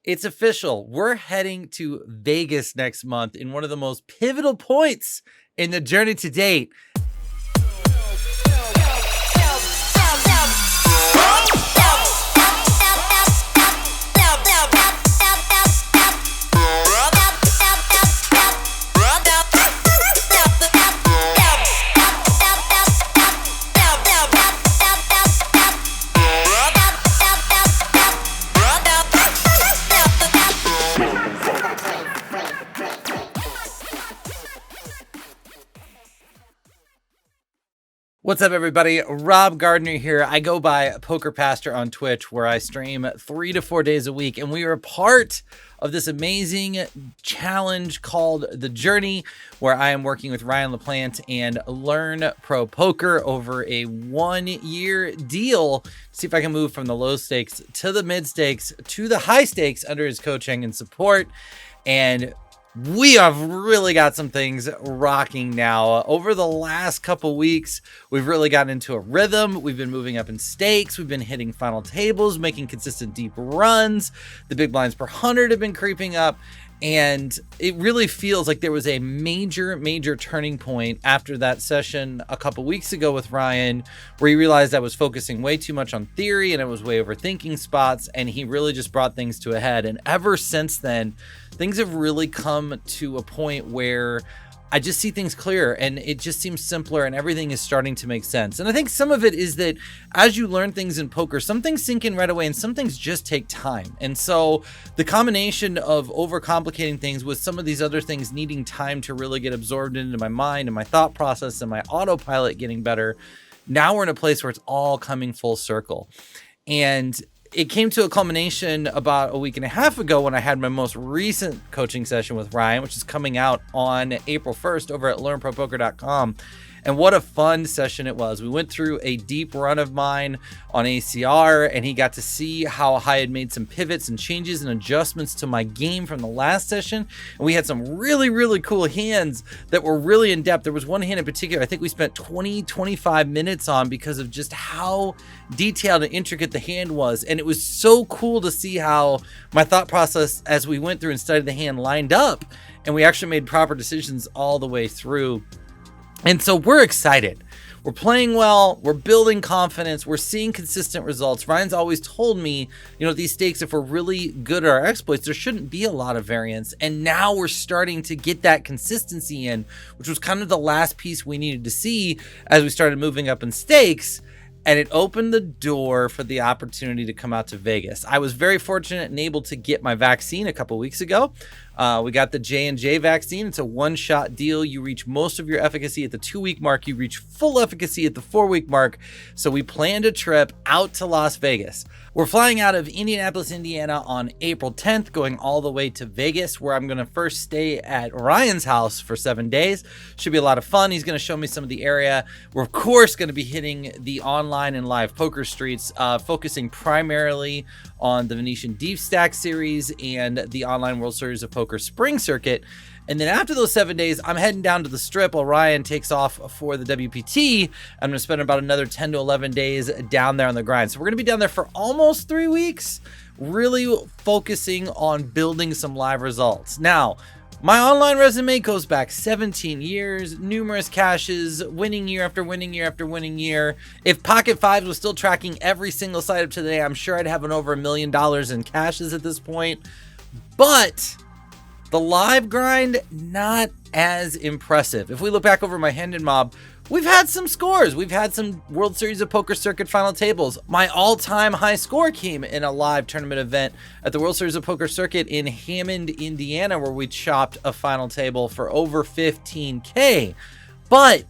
It's official. We're heading to Vegas next month in one of the most pivotal points in the journey to date. What's up, everybody? Rob Gardner here. I go by PokerPastor on Twitch, where I stream 3 to 4 days a week, and we are a part of this amazing challenge called The Journey, where I am working with Ryan LaPlante and LearnProPoker over a 1-year deal to see if I can move from the low stakes to the mid stakes to the high stakes under his coaching and support. And we have really got some things rocking now. Over the last couple weeks, we've really gotten into a rhythm. We've been moving up in stakes. We've been hitting final tables, making consistent deep runs. The big blinds per 100 have been creeping up. And it really feels like there was a major turning point after that session a couple weeks ago with Ryan, where he realized I was focusing way too much on theory and I was way overthinking spots, and he really just brought things to a head. And ever since then, things have really come to a point where I just see things clearer and it just seems simpler and everything is starting to make sense. And I think some of it is that as you learn things in poker, some things sink in right away and some things just take time. And so the combination of overcomplicating things with some of these other things needing time to really get absorbed into my mind and my thought process and my autopilot getting better, now we're in a place where it's all coming full circle. And it came to a culmination about a week and a half ago when I had my most recent coaching session with Ryan, which is coming out on April 1st over at LearnProPoker.com. And what a fun session it was. We went through a deep run of mine on ACR, and he got to see how I had made some pivots and changes and adjustments to my game from the last session. And we had some really cool hands that were really in depth. There was one hand in particular I think we spent 25 minutes on because of just how detailed and intricate the hand was. And it was so cool to see how my thought process as we went through and studied the hand lined up, and we actually made proper decisions all the way through. And so we're excited. We're playing well. We're building confidence. We're seeing consistent results. Ryan's always told me, these stakes, if we're really good at our exploits, there shouldn't be a lot of variance. And now we're starting to get that consistency in, which was kind of the last piece we needed to see as we started moving up in stakes. And it opened the door for the opportunity to come out to Vegas. I was very fortunate and able to get my vaccine a couple weeks ago. We got the J&J vaccine. It's a one-shot deal. You reach most of your efficacy at the 2-week mark. You reach full efficacy at the 4-week mark. So we planned a trip out to Las Vegas. We're flying out of Indianapolis, Indiana on April 10th, going all the way to Vegas, where I'm going to first stay at Ryan's house for 7 days. Should be a lot of fun. He's going to show me some of the area. We're, of course, going to be hitting the online and live poker streets, focusing primarily on the Venetian Deep Stack Series and the online World Series of Poker Spring Circuit. And then after those 7 days, I'm heading down to the Strip while Ryan takes off for the WPT. I'm going to spend about another 10 to 11 days down there on the grind. So we're going to be down there for almost 3 weeks, really focusing on building some live results. Now, my online resume goes back 17 years, numerous cashes, winning year after winning year after winning year. If Pocket Fives was still tracking every single side up to today, I'm sure I'd have over $1 million in cashes at this point. But the live grind, not as impressive. If we look back over my Hendon mob, we've had some scores. We've had some World Series of Poker Circuit final tables. My all-time high score came in a live tournament event at the World Series of Poker Circuit in Hammond, Indiana, where we chopped a final table for over 15K. But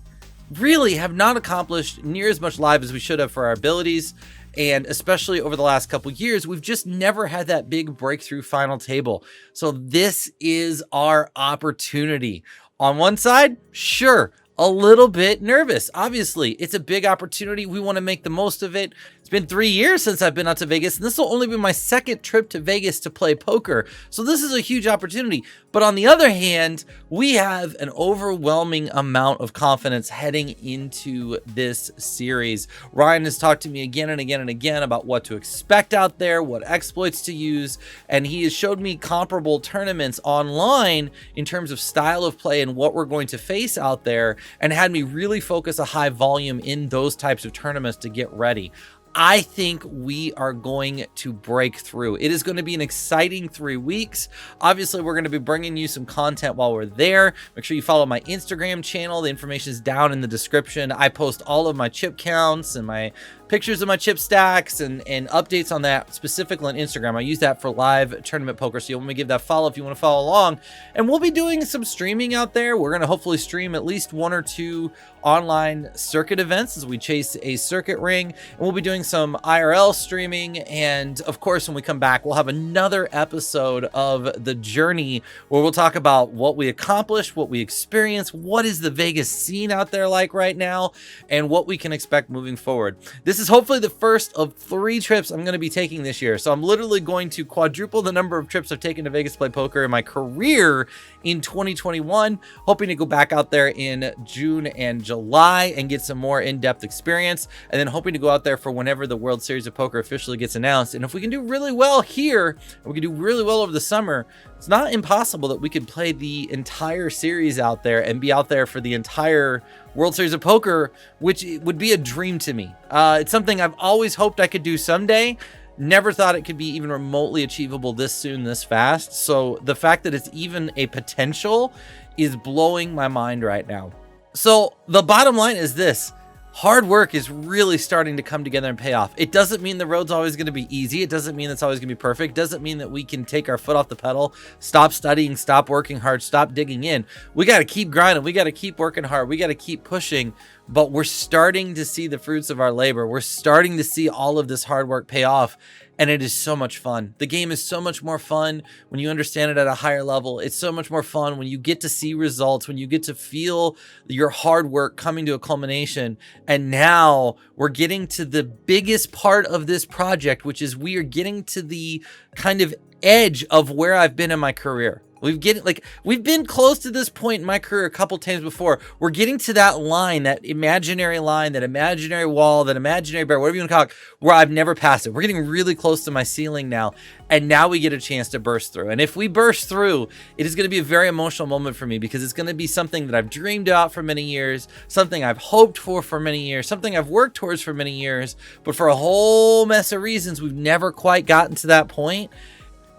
really have not accomplished near as much live as we should have for our abilities. And especially over the last couple years, we've just never had that big breakthrough final table. So this is our opportunity. On one side, sure, a little bit nervous. Obviously, it's a big opportunity. We want to make the most of it. It's been 3 years since I've been out to Vegas, and this will only be my second trip to Vegas to play poker. So this is a huge opportunity. But on the other hand, we have an overwhelming amount of confidence heading into this series. Ryan has talked to me again and again and again about what to expect out there, what exploits to use, and he has showed me comparable tournaments online in terms of style of play and what we're going to face out there, and had me really focus a high volume in those types of tournaments to get ready. I think we are going to break through. It is going to be an exciting 3 weeks. Obviously, we're going to be bringing you some content while we're there. Make sure you follow my Instagram channel. The information is down in the description. I post all of my chip counts and my pictures of my chip stacks and updates on that specifically on Instagram. I use that for live tournament poker, so you'll want to give that a follow if you want to follow along. And we'll be doing some streaming out there. We're going to hopefully stream at least 1 or 2 online circuit events as we chase a circuit ring. And we'll be doing some IRL streaming. And of course, when we come back, we'll have another episode of The Journey where we'll talk about what we accomplished, what we experienced, what is the Vegas scene out there like right now, and what we can expect moving forward. This is hopefully the first of 3 trips I'm going to be taking this year. So I'm literally going to quadruple the number of trips I've taken to Vegas to play poker in my career in 2021, hoping to go back out there in June and July and get some more in-depth experience, and then hoping to go out there for whenever the World Series of Poker officially gets announced. And if we can do really well here, and we can do really well over the summer, it's not impossible that we could play the entire series out there and be out there for the entire World Series of Poker, which would be a dream to me. It's something I've always hoped I could do someday. Never thought it could be even remotely achievable this soon, this fast. So the fact that it's even a potential is blowing my mind right now. So the bottom line is this: hard work is really starting to come together and pay off. It doesn't mean the road's always going to be easy. It doesn't mean it's always going to be perfect. It doesn't mean that we can take our foot off the pedal, stop studying, stop working hard, stop digging in. We got to keep grinding. We got to keep working hard. We got to keep pushing. But we're starting to see the fruits of our labor. We're starting to see all of this hard work pay off. And it is so much fun. The game is so much more fun when you understand it at a higher level. It's so much more fun when you get to see results, when you get to feel your hard work coming to a culmination. And now we're getting to the biggest part of this project, which is we are getting to the kind of edge of where I've been in my career. We've been close to this point in my career a couple times before. We're getting to that line, that imaginary line, that imaginary wall, that imaginary barrier, whatever you want to call it, where I've never passed it. We're getting really close to my ceiling now. And now we get a chance to burst through. And if we burst through, it is going to be a very emotional moment for me, because it's going to be something that I've dreamed about for many years, something I've hoped for many years, something I've worked towards for many years. But for a whole mess of reasons, we've never quite gotten to that point.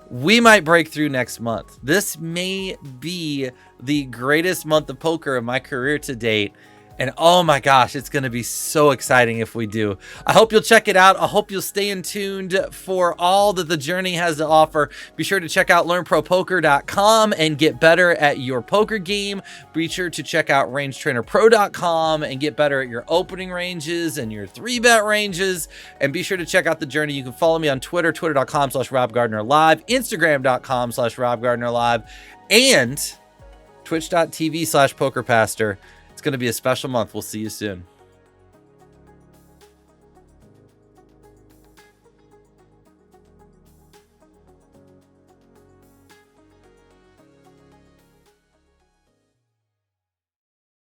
We might break through next month. This may be the greatest month of poker of my career to date. And oh my gosh, it's going to be so exciting if we do. I hope you'll check it out. I hope you'll stay in tuned for all that the journey has to offer. Be sure to check out LearnProPoker.com and get better at your poker game. Be sure to check out RangeTrainerPro.com and get better at your opening ranges and your 3-bet ranges. And be sure to check out the journey. You can follow me on Twitter, twitter.com/RobGardnerLive, Instagram.com/RobGardnerLive, and Twitch.tv/PokerPastor. It's going to be a special month. We'll see you soon.